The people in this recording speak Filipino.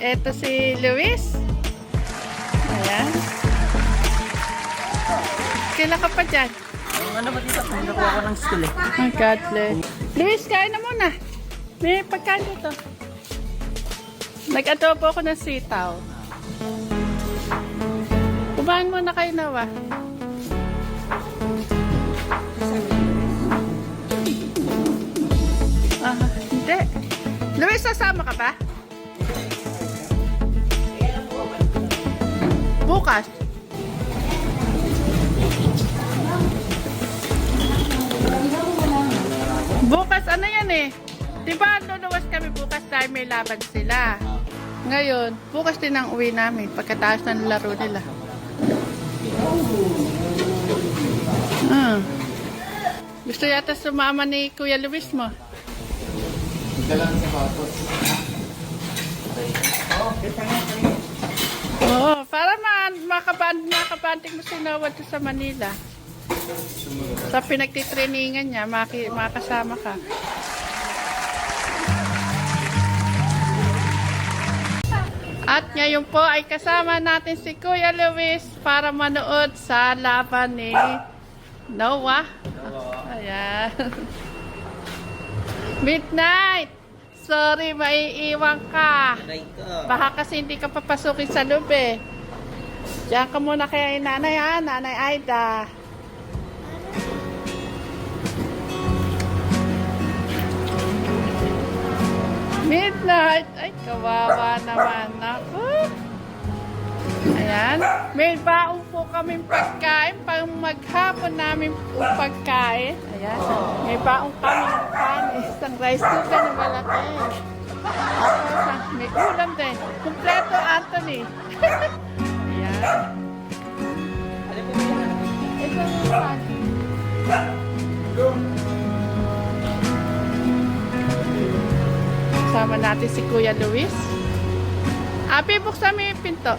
Eto si Luis. Ayan. Kailan ka pa dyan? Ano ba dito? Nakuha ko ng school eh. Oh, God bless. Luis, kain na muna. May pagkain dito. Nag-adobo ako ng sitaw. Kumain muna kayo nawa. Hindi. Luis, sasama ka ba? Bukas. Bukas, ano yan eh? Diba, luluwas kami bukas dahil may laban sila. Ngayon, bukas din ang uwi namin pagkatapos ng laro nila. Gusto yata sumama ni Kuya Luis mo. Dalang sapatos. Oo, para makabanting mo si Noah sa Manila. Sa pinagtitrainingan niya, makasama ka. At ngayon po ay kasama natin si Kuya Luis para manood sa laban ni Noah. Ayan. Midnight! Sorry, maiiwan ka. Baka kasi hindi ka papasukin sa loob eh. Diyan ka muna kaya yung nanay ha, Nanay Aida. Midnight! Ay, kawawa naman. Naku. Ayan. May baong po kaming pagkain. Pang maghapon namin po pagkain. Ayan. May baong kaming panis. Isang rice cooker na malaki. Tapos, may ulam din. Kompleto, Anthony. Ayan. Ito yung panis. Kasama natin si Kuya Luis. Abi, buksan mo yung pinto.